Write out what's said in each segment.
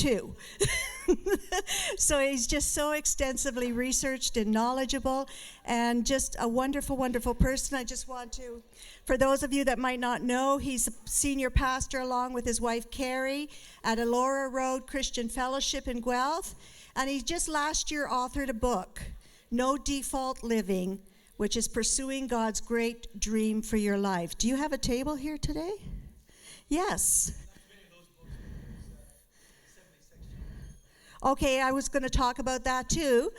too. So he's just so extensively researched and knowledgeable, and just a wonderful, wonderful person. I just want to, for those of you that might not know, he's a senior pastor along with his wife Carrie at Elora Road Christian Fellowship in Guelph, and he just last year authored a book, No Default Living, which is pursuing God's great dream for your life. Do you have a table here today? Yes. Okay, I was going to talk about that too.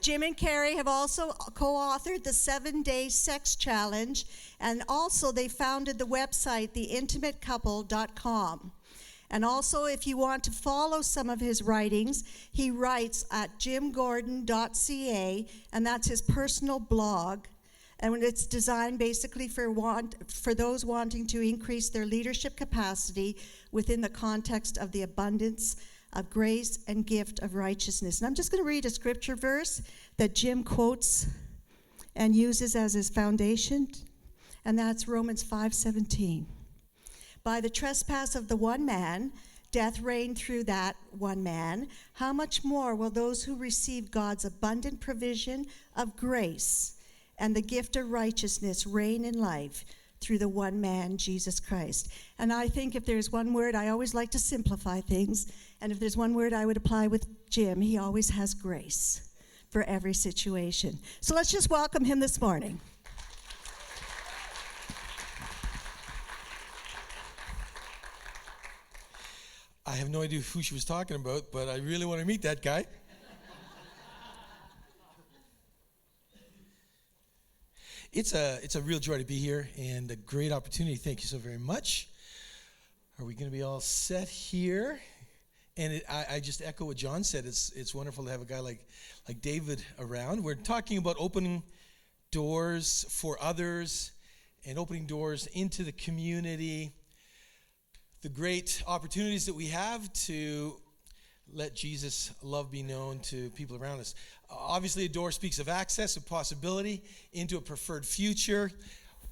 Jim and Carrie have also co-authored the 7-Day Sex Challenge, and also they founded the website, theintimatecouple.com. And also, if you want to follow some of his writings, he writes at jimgordon.ca, and that's his personal blog. And it's designed basically for those wanting to increase their leadership capacity within the context of the abundance of grace and gift of righteousness. And I'm just going to read a scripture verse that Jim quotes and uses as his foundation, and that's Romans 5:17. By the trespass of the one man, death reigned through that one man. How much more will those who receive God's abundant provision of grace and the gift of righteousness reign in life through the one man, Jesus Christ? And I think if there's one word, I always like to simplify things, and if there's one word I would apply with Jim, he always has grace for every situation. So let's just welcome him this morning. I have no idea who she was talking about, but I really want to meet that guy. It's a real joy to be here and a great opportunity. Thank you so very much. Are we going to be all set here? And I just echo what John said. It's wonderful to have a guy like David around. We're talking about opening doors for others and opening doors into the community. The great opportunities that we have to let Jesus' love be known to people around us. Obviously, a door speaks of access, of possibility into a preferred future.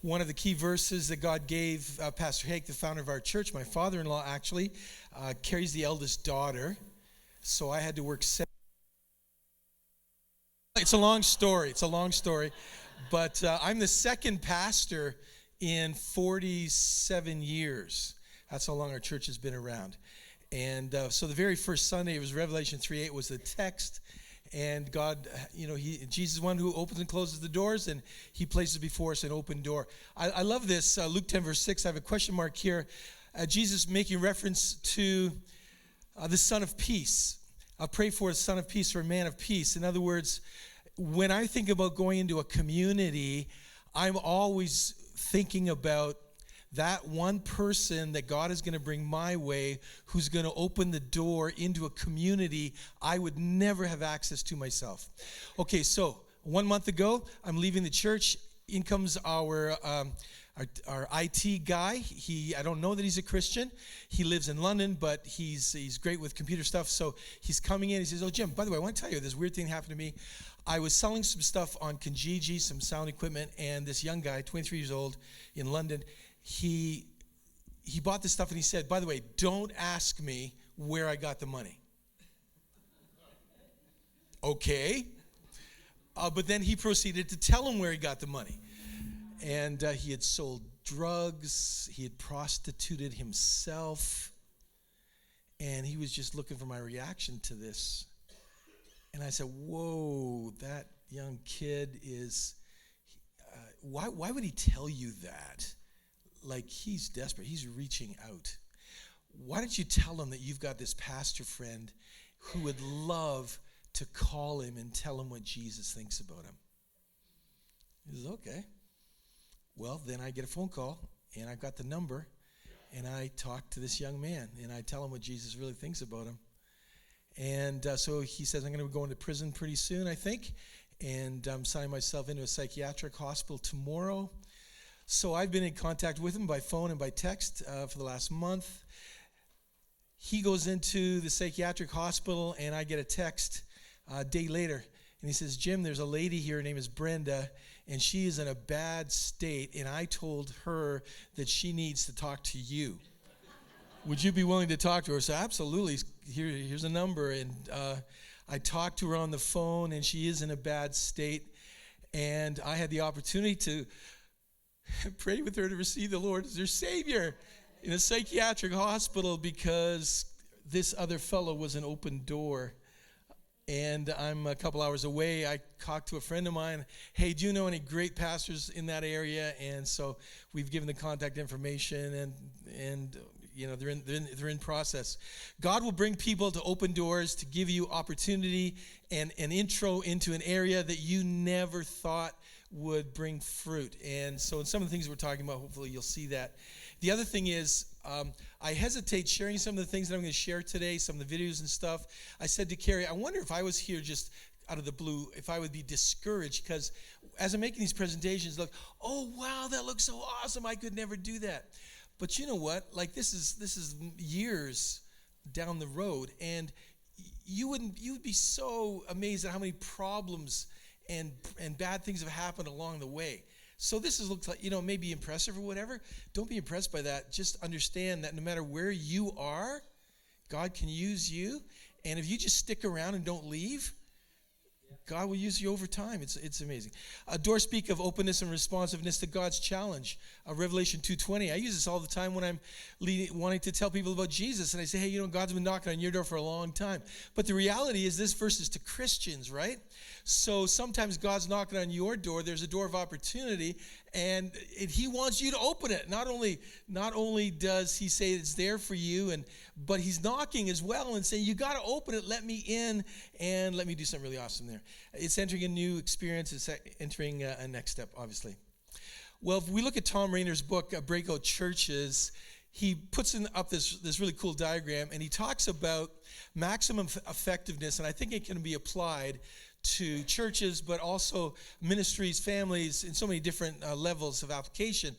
One of the key verses that God gave Pastor Hake, the founder of our church, my father-in-law actually, carries the eldest daughter. So I had to work 7. It's a long story. But I'm the second pastor in 47 years. That's how long our church has been around. And so the very first Sunday, it was Revelation 3:8 was the text. And God, Jesus is one who opens and closes the doors, and he places before us an open door. I love this, Luke 10, verse 6. I have a question mark here. Jesus making reference to the Son of Peace. I'll pray for the Son of Peace, or a man of peace. In other words, when I think about going into a community, I'm always thinking about that one person that God is going to bring my way, who's going to open the door into a community I would never have access to myself. Okay, so 1 month ago, I'm leaving the church. In comes our IT guy. I don't know that he's a Christian. He lives in London, but he's great with computer stuff. So he's coming in. He says, "Oh, Jim, by the way, I want to tell you this weird thing happened to me. I was selling some stuff on Kijiji, some sound equipment, and this young guy, 23 years old, in London, he bought this stuff, and he said, by the way, don't ask me where I got the money." Okay. But then he proceeded to tell him where he got the money. And he had sold drugs. He had prostituted himself. And he was just looking for my reaction to this. And I said, whoa, that young kid is, why would he tell you that? Like, he's desperate. He's reaching out. Why don't you tell him that you've got this pastor friend who would love to call him and tell him what Jesus thinks about him? He says, okay. Well, then I get a phone call, and I've got the number, and I talk to this young man, and I tell him what Jesus really thinks about him. And so he says, I'm going to go into prison pretty soon, I think, and I'm signing myself into a psychiatric hospital tomorrow. So I've been in contact with him by phone and by text for the last month. He goes into the psychiatric hospital, and I get a text a day later. And he says, Jim, there's a lady here, her name is Brenda, and she is in a bad state, and I told her that she needs to talk to you. Would you be willing to talk to her? So absolutely. here's a number. And I talked to her on the phone, and she is in a bad state. And I had the opportunity to pray with her to receive the Lord as her Savior in a psychiatric hospital, because this other fellow was an open door. And I'm a couple hours away. I talked to a friend of mine. Hey, do you know any great pastors in that area? And so we've given the contact information, and you know, they're in process. God will bring people to open doors to give you opportunity and an intro into an area that you never thought would bring fruit. And so in some of the things we're talking about, hopefully you'll see that. The other thing is, I hesitate sharing some of the things that I'm going to share today, some of the videos and stuff. I said to Carrie, I wonder if I was here just out of the blue, if I would be discouraged, because as I'm making these presentations, look, oh wow, that looks so awesome, I could never do that. But you know what? Like, this is years down the road, and you would be so amazed at how many problems and bad things have happened along the way. So looks like, maybe impressive or whatever. Don't be impressed by that. Just understand that no matter where you are, God can use you. And if you just stick around and don't leave, God will use you over time. It's amazing. Doors speak of openness and responsiveness to God's challenge. Revelation 2:20. I use this all the time when I'm wanting to tell people about Jesus. And I say, hey, God's been knocking on your door for a long time. But the reality is this verse is to Christians, right? So sometimes God's knocking on your door. There's a door of opportunity, and he wants you to open it. Not only does he say it's there for you, but he's knocking as well and saying, you got to open it, let me in, and let me do something really awesome there. It's entering a new experience. It's entering a next step, obviously. Well, if we look at Tom Rainer's book, Breakout Churches, he puts up this really cool diagram, and he talks about maximum effectiveness, and I think it can be applied to churches, but also ministries, families, in so many different levels of application.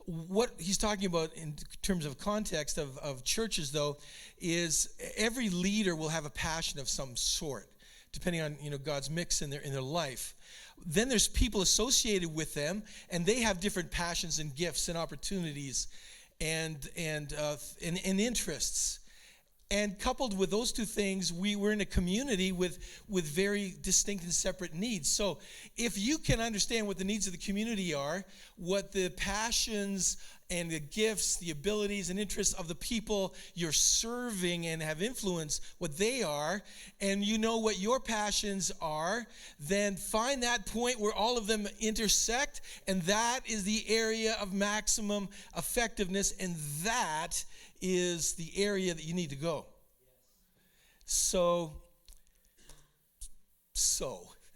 What he's talking about in terms of context of churches, though, is every leader will have a passion of some sort, depending on God's mix in their life. Then there's people associated with them, and they have different passions and gifts and opportunities and interests. And coupled with those two things, we're in a community with very distinct and separate needs. So if you can understand what the needs of the community are, what the passions and the gifts, the abilities and interests of the people you're serving and have influence, what they are, and you know what your passions are, then find that point where all of them intersect, and that is the area of maximum effectiveness, and that is the area that you need to go. So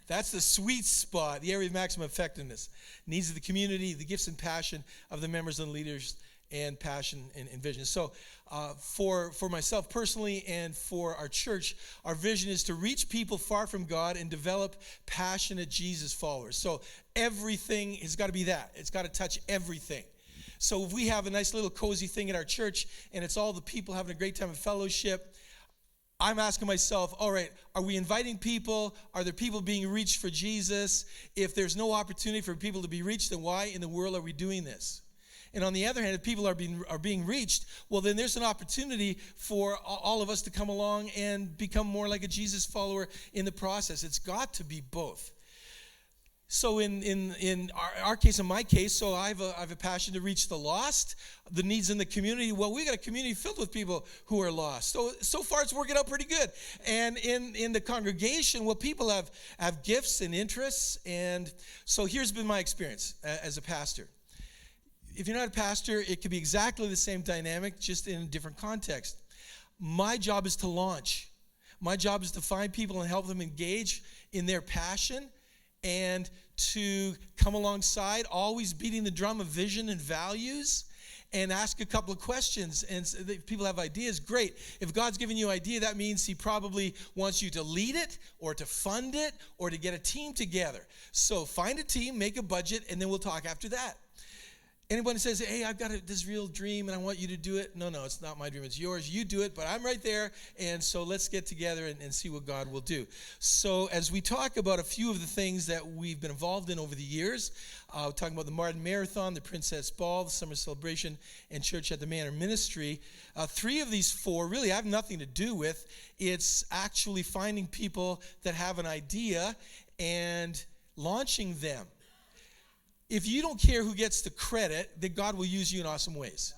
that's the sweet spot, the area of maximum effectiveness. Needs of the community, the gifts and passion of the members and leaders, and passion and vision. So for myself personally and for our church, our vision is to reach people far from God and develop passionate Jesus followers. So everything has got to be that. It's got to touch everything. So if we have a nice little cozy thing at our church and it's all the people having a great time of fellowship, I'm asking myself, all right, are we inviting people? Are there people being reached for Jesus? If there's no opportunity for people to be reached, then why in the world are we doing this? And on the other hand, if people are being reached, well, then there's an opportunity for all of us to come along and become more like a Jesus follower in the process. It's got to be both. So in our case, in my case, so I have a passion to reach the lost, the needs in the community. Well, we got a community filled with people who are lost. So far it's working out pretty good. And in the congregation, well, people have gifts and interests. And so here's been my experience as a pastor. If you're not a pastor, it could be exactly the same dynamic, just in a different context. My job is to launch. My job is to find people and help them engage in their passion, and to come alongside, always beating the drum of vision and values, and ask a couple of questions. And if people have ideas, great. If God's given you an idea, that means he probably wants you to lead it, or to fund it, or to get a team together. So find a team, make a budget, and then we'll talk after that. Anyone says, hey, I've got this real dream and I want you to do it. No, it's not my dream. It's yours. You do it, but I'm right there. And so let's get together and see what God will do. So as we talk about a few of the things that we've been involved in over the years, talking about the Martin Marathon, the Princess Ball, the Summer Celebration, and Church at the Manor Ministry, 3 of these 4 really have nothing to do with. It's actually finding people that have an idea and launching them. If you don't care who gets the credit, then God will use you in awesome ways.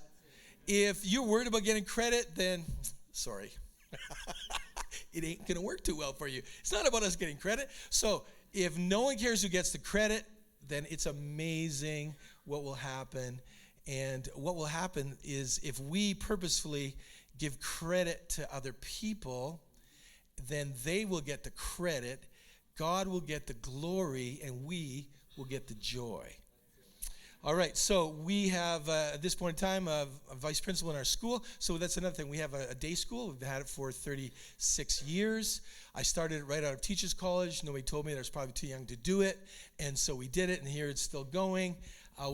If you're worried about getting credit, then sorry. It ain't going to work too well for you. It's not about us getting credit. So if no one cares who gets the credit, then it's amazing what will happen. And what will happen is if we purposefully give credit to other people, then they will get the credit, God will get the glory, and we will get the joy. All right, so we have, at this point in time, a vice principal in our school. So that's another thing. We have a day school. We've had it for 36 years. I started it right out of Teachers College. Nobody told me that I was probably too young to do it. And so we did it, and here it's still going.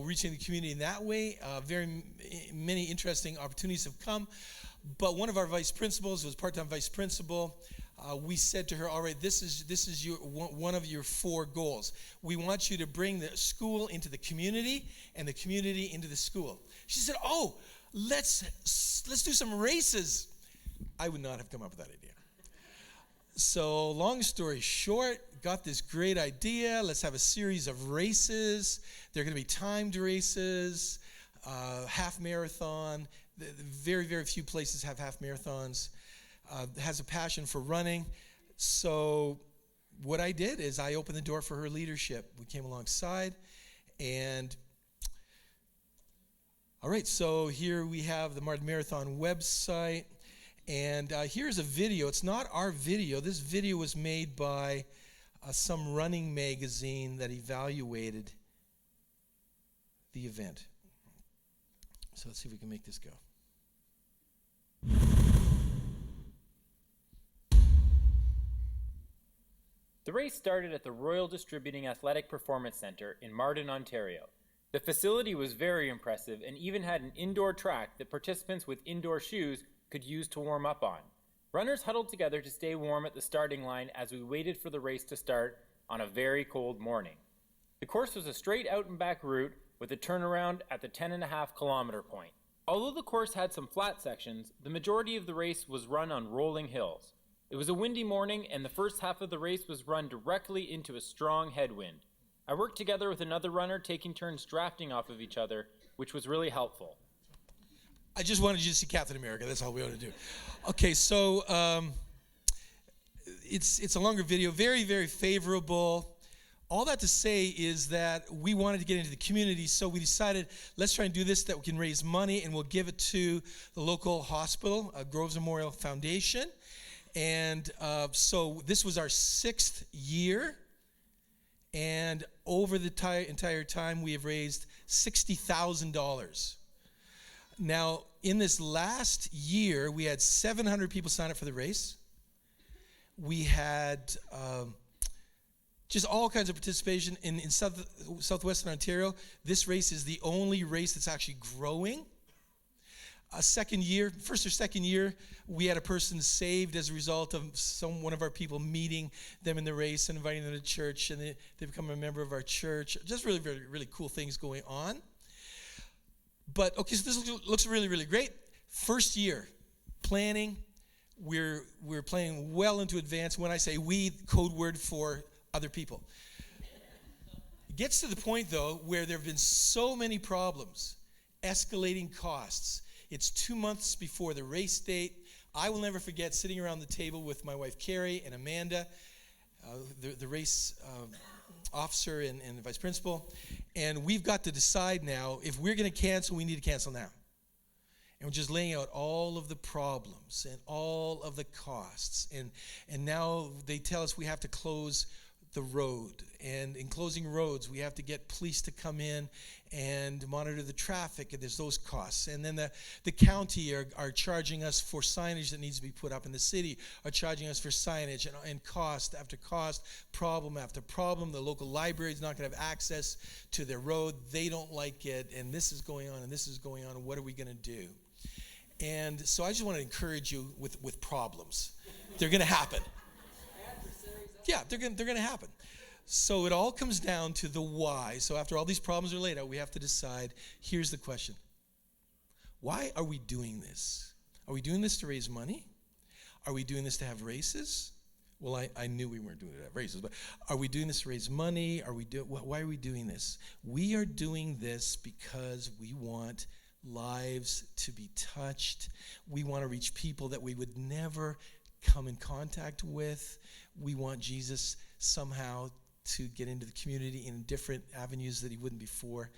Reaching the community in that way. Very many interesting opportunities have come. But one of our vice principals, was part-time vice principal, we said to her, all right, this is your one of your 4 goals. We want you to bring the school into the community and the community into the school. She said, oh, let's do some races. I would not have come up with that idea. So long story short, got this great idea. Let's have a series of races. They're going to be timed races, half marathon. Very, very few places have half marathons. Has a passion for running. So what I did is I opened the door for her leadership. We came alongside, and all right, so here we have the Martin Marathon website, and here's a video. It's not our video. This video was made by some running magazine that evaluated the event. So let's see if we can make this go. The race started at the Royal Distributing Athletic Performance Centre in Martin, Ontario. The facility was very impressive and even had an indoor track that participants with indoor shoes could use to warm up on. Runners huddled together to stay warm at the starting line as we waited for the race to start on a very cold morning. The course was a straight out and back route with a turnaround at the 10.5 kilometer point. Although the course had some flat sections, the majority of the race was run on rolling hills. It was a windy morning, and the first half of the race was run directly into a strong headwind. I worked together with another runner, taking turns drafting off of each other, which was really helpful. I just wanted you to see Captain America. That's all we ought to do. Okay, so it's a longer video, very, very favorable. All that to say is that we wanted to get into the community, so we decided let's try and do this that we can raise money, and we'll give it to the local hospital, Groves Memorial Foundation. And so this was our 6th year, and over the entire time we have raised $60,000. Now, in this last year, we had 700 people sign up for the race. We had just all kinds of participation in southwestern Ontario. This race is the only race that's actually growing. First or second year, we had a person saved as a result of one of our people meeting them in the race and inviting them to church, and they become a member of our church. Just really, really, really cool things going on. But, okay, so this looks really, really great. First year, planning, we're planning well into advance. When I say we, code word for other people. It gets to the point, though, where there have been so many problems, escalating costs. It's 2 months before the race date. I will never forget sitting around the table with my wife, Carrie, and Amanda, the race officer and the vice principal, and we've got to decide now if we're going to cancel, we need to cancel now. And we're just laying out all of the problems and all of the costs. And now they tell us we have to close the road. And in closing roads, we have to get police to come in and monitor the traffic, and there's those costs. And then the county are charging us for signage that needs to be put up, and the city are charging us for signage, and cost after cost, problem after problem. The local library is not going to have access to their road. They don't like it, and this is going on, and this is going on, and what are we going to do? And so I just want to encourage you with problems. They're going to happen. Yeah, they're going to happen. So it all comes down to the why. So after all these problems are laid out, we have to decide, here's the question. Why are we doing this? Are we doing this to raise money? Are we doing this to have races? Well, I knew we weren't doing it to have races, but are we doing this to raise money? Why are we doing this? We are doing this because we want lives to be touched. We want to reach people that we would never come in contact with. We want Jesus somehow to get into the community in different avenues that he wouldn't before.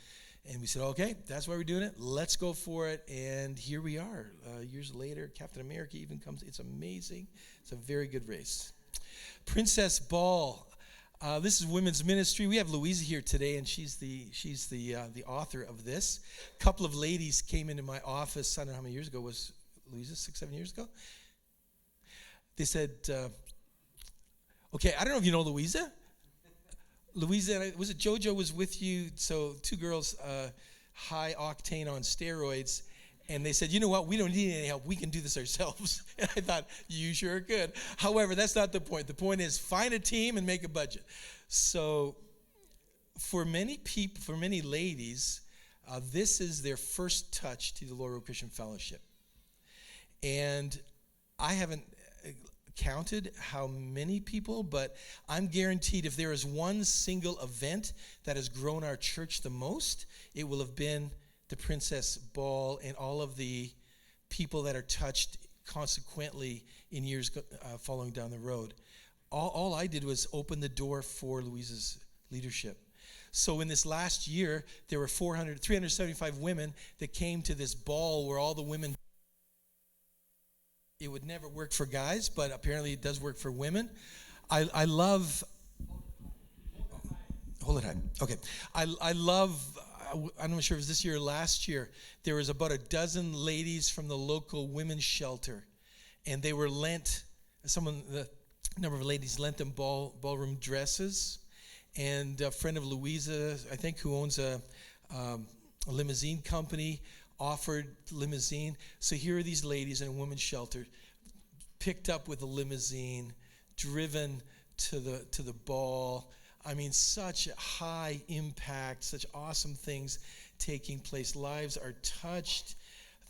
And we said, okay, that's why we're doing it. Let's go for it. And here we are. Years later, Captain America even comes. It's amazing. It's a very good race. Princess Ball. This is women's ministry. We have Louisa here today, and she's the author of this. A couple of ladies came into my office, I don't know how many years ago was Louisa, 6, 7 years ago. They said, okay, I don't know if you know Louisa. Louisa, was it JoJo was with you? So 2 girls, high octane on steroids. And they said, you know what, we don't need any help. We can do this ourselves. And I thought, you sure could. However, that's not the point. The point is find a team and make a budget. So for many people, for many ladies, this is their first touch to the Laurel Christian Fellowship. And I haven't counted how many people, but I'm guaranteed if there is one single event that has grown our church the most, it will have been the Princess Ball and all of the people that are touched consequently in years following down the road. All I did was open the door for Louisa's leadership. So in this last year, there were 375 women that came to this ball where all the women. It would never work for guys, but apparently it does work for women. I love. Hold it on. Okay. I love. I'm not sure if it was this year or last year. There was about a dozen ladies from the local women's shelter, and they were lent. The number of ladies lent them ballroom dresses, and a friend of Louisa, I think, who owns a limousine company, offered limousine. So here are these ladies in a women's shelter, picked up with a limousine, driven to the ball. I mean, such high impact, such awesome things taking place. Lives are touched.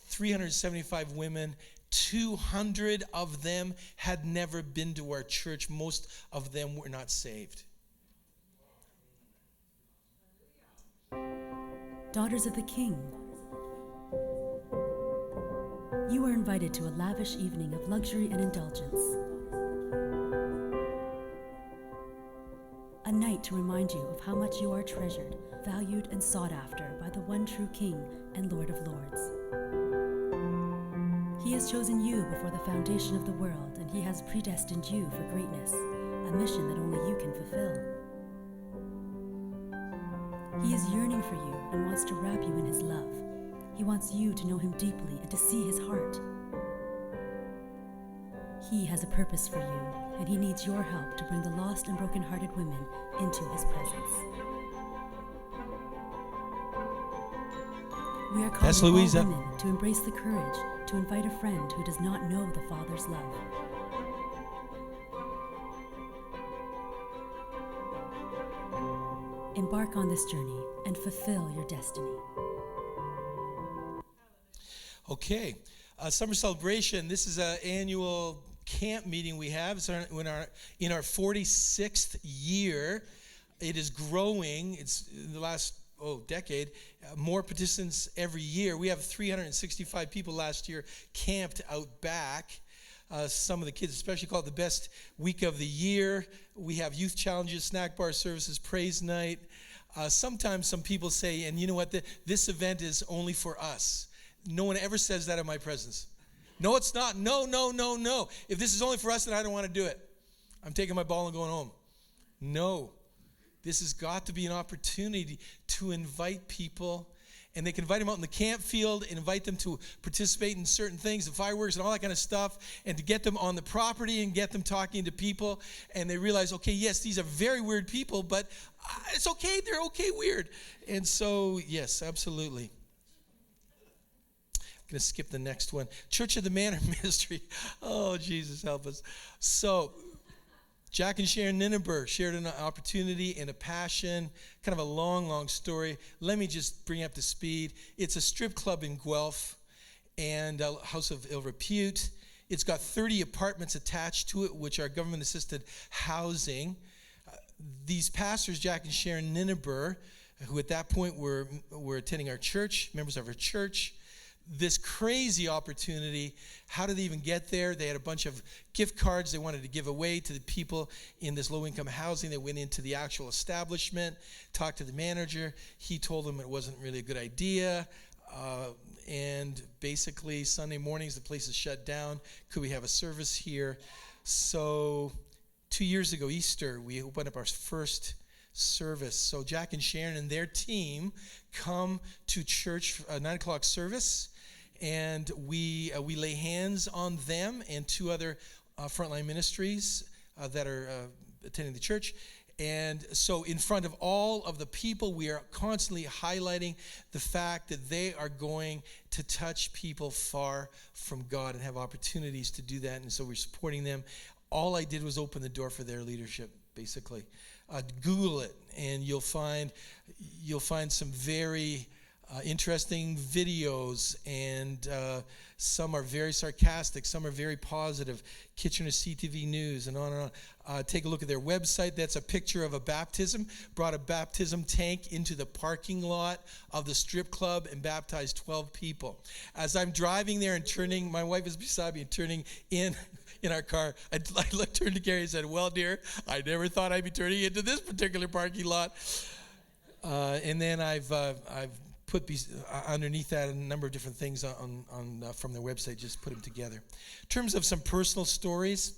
375 women, 200 of them had never been to our church. Most of them were not saved. Daughters of the King. You are invited to a lavish evening of luxury and indulgence. A night to remind you of how much you are treasured, valued, and sought after by the one true King and Lord of Lords. He has chosen you before the foundation of the world, and he has predestined you for greatness, a mission that only you can fulfill. He is yearning for you and wants to wrap you in his love. He wants you to know him deeply and to see his heart. He has a purpose for you, and he needs your help to bring the lost and broken-hearted women into his presence. We are That's calling Louisa. all women to embrace the courage to invite a friend who does not know the Father's love. Embark on this journey and fulfill your destiny. Okay, summer celebration. This is an annual camp meeting we have. It's in our 46th year. It is growing. It's in the last decade. More participants every year. We have 365 people last year camped out back. Some of the kids especially call it the best week of the year. We have youth challenges, snack bar services, praise night. Sometimes some people say, and you know what, this event is only for us. No one ever says that in my presence. No, it's not. No. If this is only for us, then I don't want to do it. I'm taking my ball and going home. No. This has got to be an opportunity to invite people, and they can invite them out in the camp field and invite them to participate in certain things, the fireworks and all that kind of stuff, and to get them on the property and get them talking to people, and they realize, okay, yes, these are very weird people, but it's okay, they're okay weird. And so, yes, absolutely. I'm going to skip the next one. Church of the Manor Ministry. Oh, Jesus, help us. So, Jack and Sharon Ninneberg shared an opportunity and a passion, kind of a long, long story. Let me just bring up to speed. It's a strip club in Guelph and a house of ill repute. It's got 30 apartments attached to it, which are government-assisted housing. These pastors, Jack and Sharon Ninneberg, who at that point were attending our church, members of our church, this crazy opportunity. How did they even get there? They had a bunch of gift cards they wanted to give away to the people in this low-income housing. They went into the actual establishment, talked to the manager. He told them it wasn't really a good idea. And basically, Sunday mornings, the place is shut down. Could we have a service here? So 2 years ago, Easter, we opened up our first service. So Jack and Sharon and their team come to church, 9 o'clock service, and we lay hands on them and 2 other frontline ministries that are attending the church. And so in front of all of the people, we are constantly highlighting the fact that they are going to touch people far from God and have opportunities to do that. And so we're supporting them. All I did was open the door for their leadership, basically. Google it, and you'll find some very interesting videos, and some are very sarcastic, some are very positive. Kitchener CTV News, and on and on. Take a look at their website. That's a picture of a baptism. Brought a baptism tank into the parking lot of the strip club and baptized 12 people. As I'm driving there and turning, my wife is beside me and turning in our car, I turned to Gary and said, well, dear, I never thought I'd be turning into this particular parking lot. And then I've put underneath that a number of different things on from their website, just put them together. In terms of some personal stories,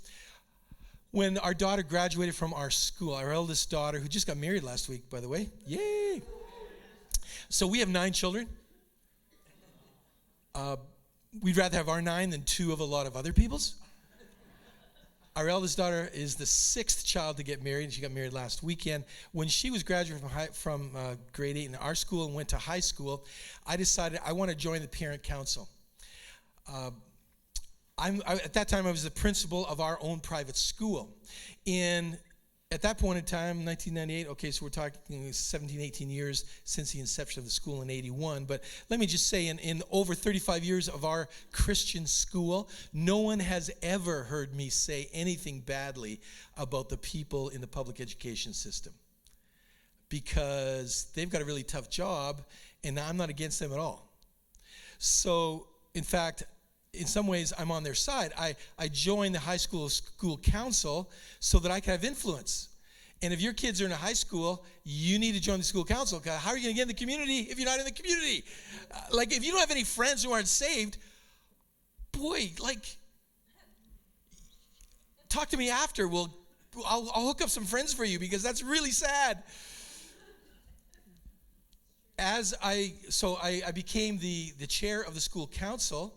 when our daughter graduated from our school, our eldest daughter, who just got married last week, by the way, yay! So we have 9 children. We'd rather have our 9 than 2 of a lot of other people's. Our eldest daughter is the 6th child to get married, and she got married last weekend. When she was graduating from grade 8 in our school and went to high school, I decided I want to join the parent council. At that time, I was the principal of our own private school. At that point in time, 1998, okay, so we're talking 17, 18 years since the inception of the school in 81. But let me just say, in over 35 years of our Christian school, no one has ever heard me say anything badly about the people in the public education system, because they've got a really tough job, and I'm not against them at all. So, in fact, in some ways, I'm on their side. I joined the high school council so that I could have influence. And if your kids are in a high school, you need to join the school council. How are you going to get in the community if you're not in the community? If you don't have any friends who aren't saved, boy, talk to me after. I'll hook up some friends for you, because that's really sad. I became the chair of the school council.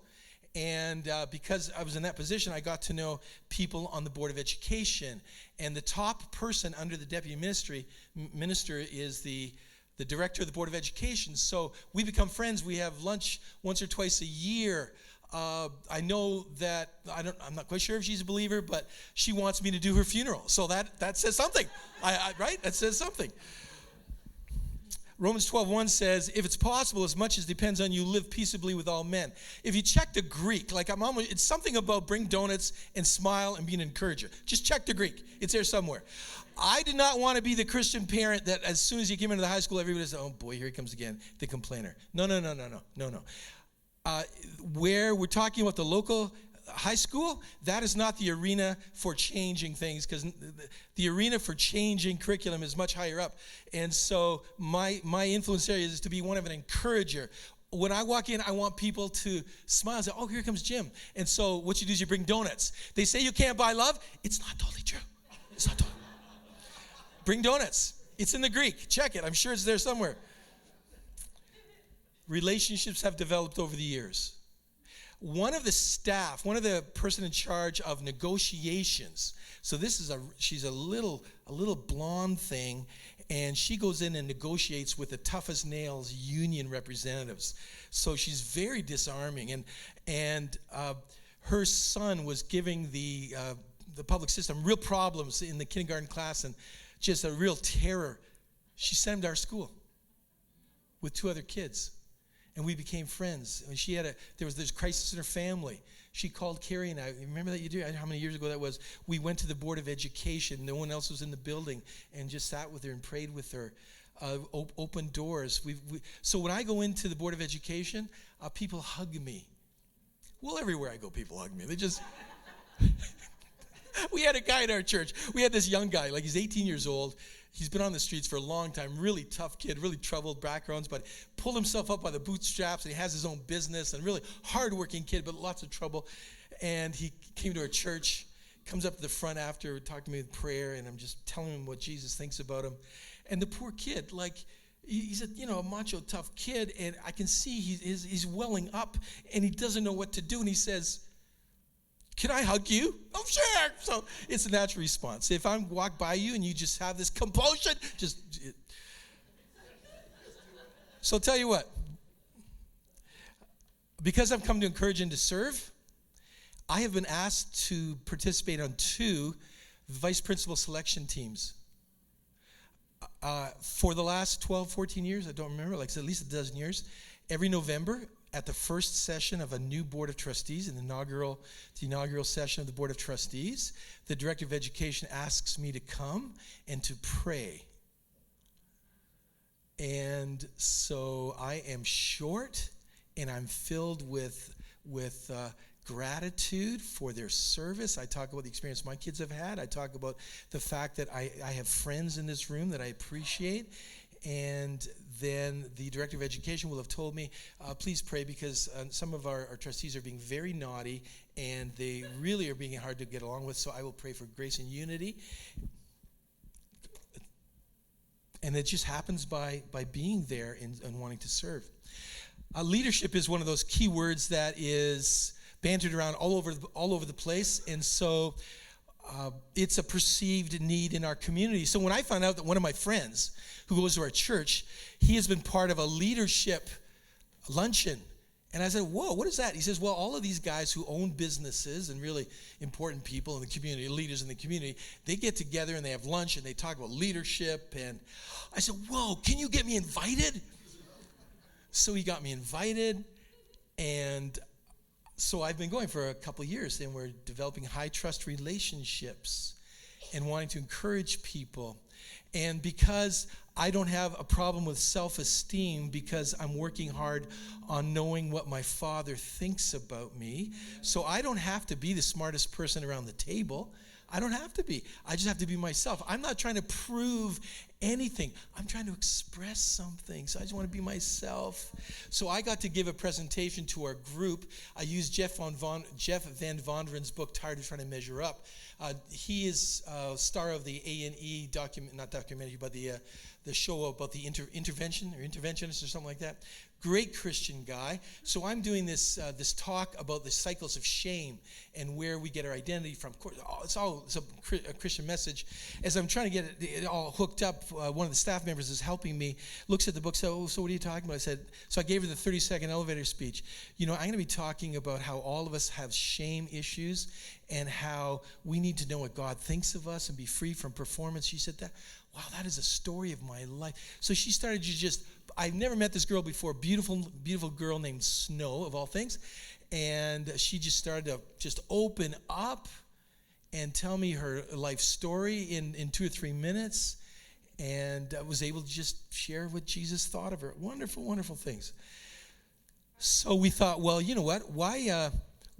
And because I was in that position, I got to know people on the Board of Education. And the top person under the deputy minister is the director of the Board of Education. So we become friends. We have lunch once or twice a year. I know that, I'm not quite sure if she's a believer, but she wants me to do her funeral. So that says something, right? That says something. Romans 12:1 says, if it's possible, as much as depends on you, live peaceably with all men. If you check the Greek, it's something about bring donuts and smile and be an encourager. Just check the Greek. It's there somewhere. I did not want to be the Christian parent that as soon as you came into the high school, everybody said, oh boy, here he comes again, the complainer. No. Where we're talking about the local high school, that is not the arena for changing things, because the arena for changing curriculum is much higher up. And so my influence area is to be one of an encourager. When I walk in, I want people to smile and say, oh, here comes Jim. And so what you do is you bring donuts. They say you can't buy love. It's not totally true. It's not totally. Bring donuts. It's in the Greek. Check it. I'm sure it's there somewhere. Relationships have developed over the years. One of the person in charge of negotiations. So she's a little blonde thing, and she goes in and negotiates with the toughest nails union representatives. So she's very disarming, and her son was giving the public system real problems in the kindergarten class and just a real terror. She sent him to our school with 2 other kids, and we became friends. And there was this crisis in her family. She called Carrie and I. Remember that you do? I don't know how many years ago that was. We went to the Board of Education. No one else was in the building, and just sat with her and prayed with her. Open doors. So when I go into the Board of Education, people hug me. Well, everywhere I go, people hug me. They just. We had a guy in our church. We had this young guy, like he's 18 years old. He's been on the streets for a long time, really tough kid, really troubled backgrounds, but pulled himself up by the bootstraps, and he has his own business, and really hardworking kid, but lots of trouble. And he came to our church, comes up to the front after, talking to me with prayer, and I'm just telling him what Jesus thinks about him. And the poor kid, like, he's a macho, tough kid, and I can see he's welling up, and he doesn't know what to do, and he says, "Can I hug you?" "Oh, sure." So it's a natural response. If I walk by you and you just have this compulsion, So I'll tell you what. Because I've come to encourage and to serve, I have been asked to participate on 2 vice principal selection teams. For the last 12, 14 years, I don't remember, like at least a dozen years, every November, at the first session of a new Board of Trustees, the inaugural session of the Board of Trustees, the Director of Education asks me to come and to pray. And so I am short, and I'm filled with gratitude for their service. I talk about the experience my kids have had. I talk about the fact that I have friends in this room that I appreciate. And then the Director of Education will have told me, please pray, because some of our trustees are being very naughty, and they really are being hard to get along with, so I will pray for grace and unity. And it just happens by being there and wanting to serve. Leadership is one of those key words that is bantered around all over the place, and so it's a perceived need in our community. So when I found out that one of my friends who goes to our church, he has been part of a leadership luncheon. And I said, "Whoa, what is that?" He says, "Well, all of these guys who own businesses and really important people in the community, leaders in the community, they get together and they have lunch and they talk about leadership." And I said, "Whoa, can you get me invited?" So he got me invited, and so I've been going for a couple of years, and we're developing high trust relationships and wanting to encourage people. And because I don't have a problem with self-esteem, because I'm working hard on knowing what my Father thinks about me, so I don't have to be the smartest person around the table. I don't have to be. I just have to be myself. I'm not trying to prove anything. I'm trying to express something. So I just want to be myself. So I got to give a presentation to our group. I used Jeff Van Vonderen's book, Tired of Trying to Measure Up. He is star of the A&E documentary, but the show about the interventionist or something like that. Great Christian guy. So I'm doing this talk about the cycles of shame and where we get our identity from. It's a Christian message. As I'm trying to get it all hooked up, one of the staff members is helping me, looks at the book, so what are you talking about? So I gave her the 30-second elevator speech. I'm going to be talking about how all of us have shame issues and how we need to know what God thinks of us and be free from performance. She said, wow, that is a story of my life. So she started to I've never met this girl before, beautiful, beautiful girl named Snow, of all things. And she just started to open up and tell me her life story in 2 or 3 minutes. And I was able to just share what Jesus thought of her. Wonderful, wonderful things. So we thought, well, you know what? Why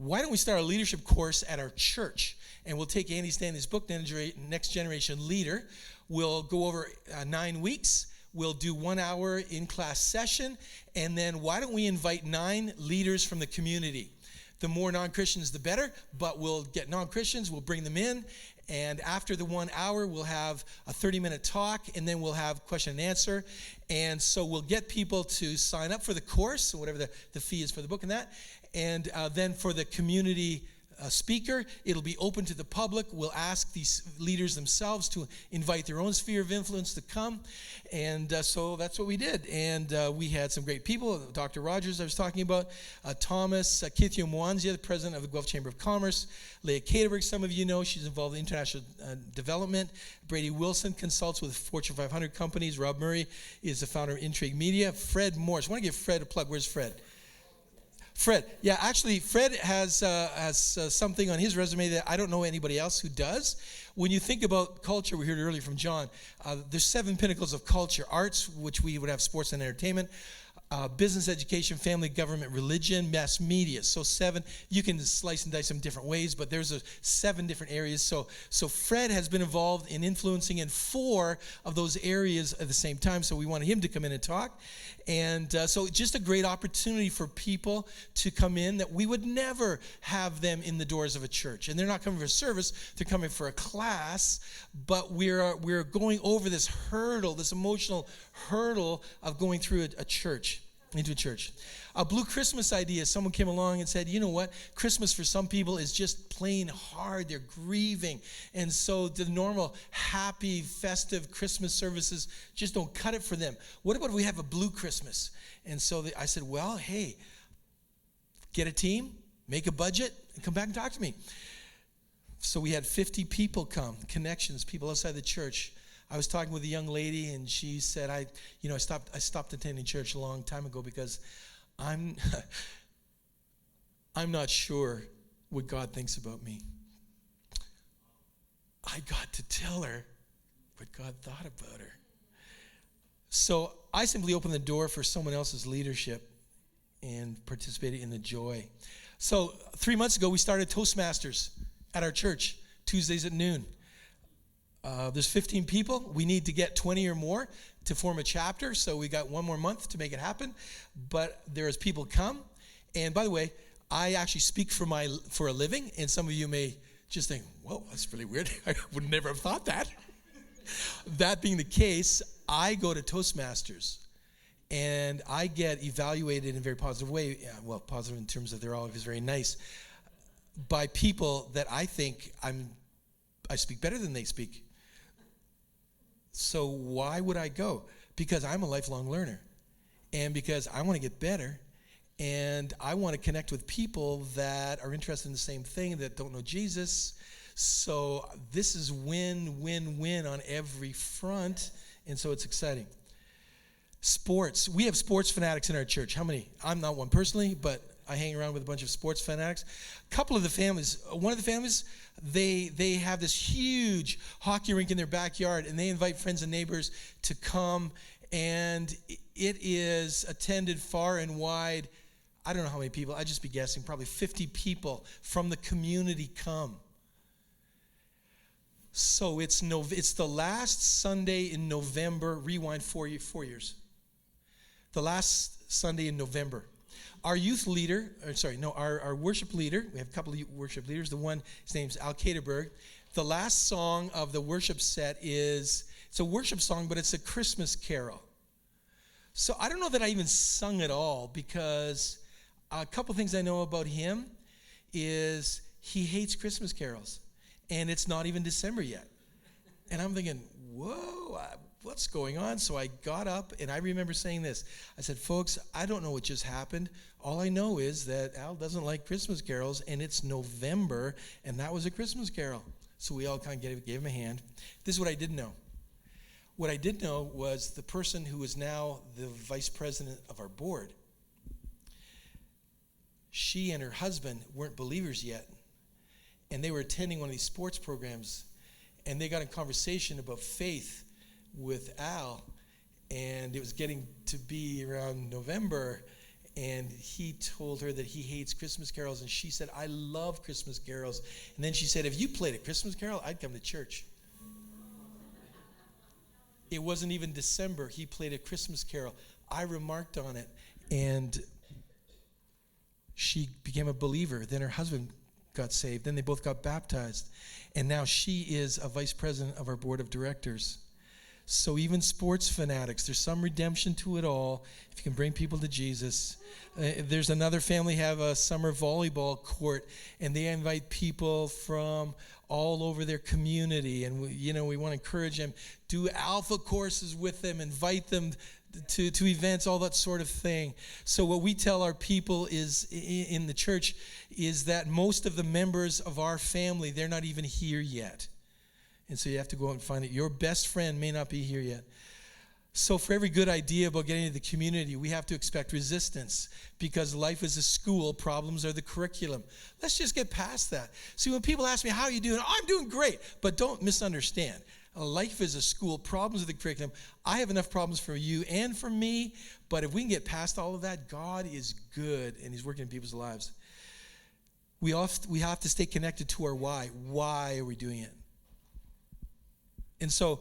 don't we start a leadership course at our church? And we'll take Andy Stanley's book, Next Generation Leader. We'll go over 9 weeks. We'll do 1 hour in-class session. And then why don't we invite 9 leaders from the community? The more non-Christians, the better. But we'll get non-Christians, we'll bring them in. And after the 1 hour, we'll have a 30-minute talk, and then we'll have question and answer. And so we'll get people to sign up for the course, whatever the fee is for the book and that. And then for the community speaker, it'll be open to the public. We'll ask these leaders themselves to invite their own sphere of influence to come. And so that's what we did. And we had some great people. Dr. Rogers I was talking about, Thomas, Kithio Mwanzia, the president of the Guelph Chamber of Commerce, Leah Caterberg, some of you know, she's involved in international development. Brady Wilson consults with Fortune 500 companies. Rob Murray is the founder of Intrigue Media. Fred Morris, I want to give Fred a plug. Where's Fred? Fred, yeah, actually, Fred has something on his resume that I don't know anybody else who does. When you think about culture, we heard earlier from John, there's 7 pinnacles of culture. Arts, which we would have sports and entertainment, business, education, family, government, religion, mass media. So 7, you can slice and dice them different ways, but there's 7 different areas. So Fred has been involved in influencing in 4 of those areas at the same time, so we wanted him to come in and talk. And so just a great opportunity for people to come in that we would never have them in the doors of a church. And they're not coming for service, they're coming for a class, but we're going over this hurdle, this emotional hurdle of going through a church, into a church. A Blue Christmas idea, someone came along and said, you know what, Christmas for some people is just plain hard, they're grieving, and so the normal happy, festive Christmas services just don't cut it for them. What about if we have a Blue Christmas? And so I said, well, hey, get a team, make a budget, and come back and talk to me. So we had 50 people come, connections, people outside the church. I was talking with a young lady, and she said, I stopped attending church a long time ago because I'm not sure what God thinks about me. I got to tell her what God thought about her. So I simply opened the door for someone else's leadership and participated in the joy. So 3 months ago, we started Toastmasters at our church, Tuesdays at noon. There's 15 people. We need to get 20 or more to form a chapter, so we got 1 more month to make it happen. But there's people come. And by the way, I actually speak for a living, and some of you may just think, whoa, that's really weird. I would never have thought that. That being the case, I go to Toastmasters, and I get evaluated in a very positive way. Well, positive in terms of they're always very nice, by people that I think I speak better than they speak. So why would I go? Because I'm a lifelong learner, and because I want to get better, and I want to connect with people that are interested in the same thing, that don't know Jesus. So this is win, win, win on every front, and so it's exciting. Sports. We have sports fanatics in our church. How many? I'm not one personally, but I hang around with a bunch of sports fanatics. A couple of the families, one of the families, they have this huge hockey rink in their backyard, and they invite friends and neighbors to come, and it is attended far and wide. I don't know how many people, I'd just be guessing, probably 50 people from the community come. So it's the last Sunday in November, rewind 4 years. The last Sunday in November. Our youth leader, our worship leader, we have a couple of worship leaders. The one, his name's Al Caterberg. The last song of the worship set it's a worship song, but it's a Christmas carol. So I don't know that I even sung it all, because a couple things I know about him is he hates Christmas carols, and it's not even December yet. And I'm thinking, whoa, what's going on? So I got up, and I remember saying this. I said, folks, I don't know what just happened. All I know is that Al doesn't like Christmas carols, and it's November, and that was a Christmas carol. So we all kind of gave him a hand. This is what I didn't know. What I did know was the person who is now the vice president of our board, she and her husband weren't believers yet, and they were attending one of these sports programs, and they got in conversation about faith with Al, and it was getting to be around November, and he told her that he hates Christmas carols, and she said, I love Christmas carols. And then she said, if you played a Christmas carol, I'd come to church. It wasn't even December. He played a Christmas carol. I remarked on it, and she became a believer. Then her husband got saved. Then they both got baptized. And now she is a vice president of our board of directors. So even sports fanatics, there's some redemption to it all if you can bring people to Jesus. There's another family have a summer volleyball court, and they invite people from all over their community. And we want to encourage them, do alpha courses with them, invite them to events, all that sort of thing. So what we tell our people is in the church is that most of the members of our family, they're not even here yet. And so you have to go out and find it. Your best friend may not be here yet. So for every good idea about getting into the community, we have to expect resistance, because life is a school, problems are the curriculum. Let's just get past that. See, when people ask me, how are you doing? Oh, I'm doing great. But don't misunderstand. Life is a school, problems are the curriculum. I have enough problems for you and for me, but if we can get past all of that, God is good, and he's working in people's lives. We have to stay connected to our why. Why are we doing it? And so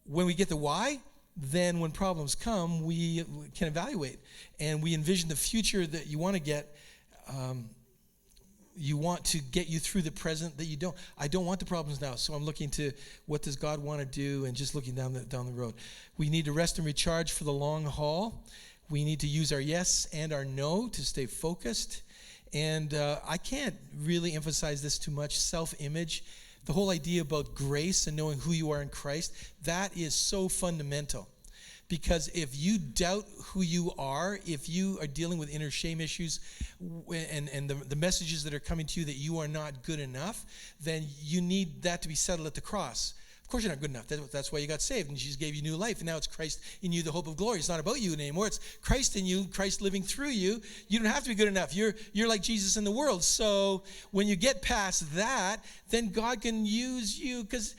when we get the why, then when problems come, we can evaluate, and we envision the future that you want to get. You want to get you through the present that you don't. I don't want the problems now, so I'm looking to what does God want to do, and just looking down the road. We need to rest and recharge for the long haul. We need to use our yes and our no to stay focused. And I can't really emphasize this too much, self-image. The whole idea about grace and knowing who you are in Christ, that is so fundamental. Because if you doubt who you are, if you are dealing with inner shame issues and the messages that are coming to you that you are not good enough, then you need that to be settled at the cross. Of course you're not good enough. That's why you got saved, and Jesus gave you new life, and now it's Christ in you, the hope of glory. It's not about you anymore. It's Christ in you, Christ living through you. You don't have to be good enough. You're like Jesus in the world. So when you get past that, then God can use you because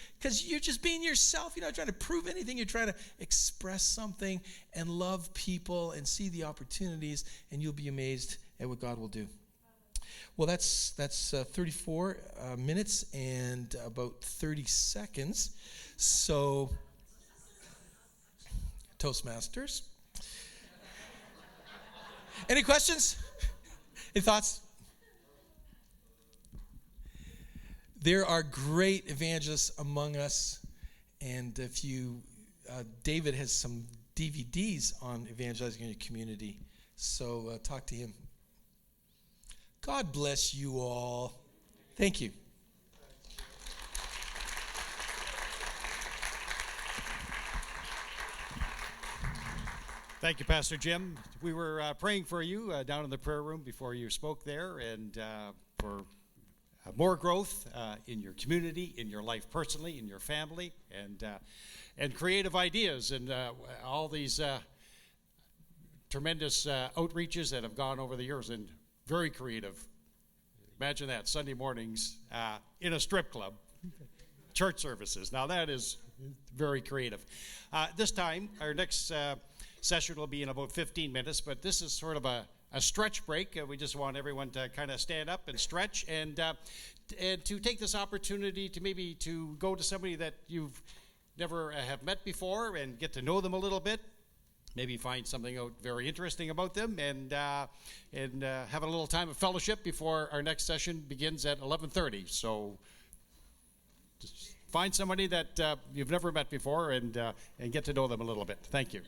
you're just being yourself. You're not trying to prove anything. You're trying to express something and love people and see the opportunities, and you'll be amazed at what God will do. Well, that's 34 minutes and about 30 seconds. So, Toastmasters. Any questions? Any thoughts? There are great evangelists among us, and if you, David has some DVDs on evangelizing in your community, so talk to him. God bless you all. Thank you. Thank you, Pastor Jim. We were praying for you down in the prayer room before you spoke there, and for more growth in your community, in your life personally, in your family, and creative ideas, and all these tremendous outreaches that have gone over the years, and very creative. Imagine that, Sunday mornings in a strip club, church services. Now that is very creative. This time, our next session will be in about 15 minutes, but this is sort of a stretch break. We just want everyone to kind of stand up and stretch, and to take this opportunity to maybe to go to somebody that you've never have met before and get to know them a little bit. Maybe find something out very interesting about them, and have a little time of fellowship before our next session begins at 11:30. So just find somebody that you've never met before and get to know them a little bit. Thank you.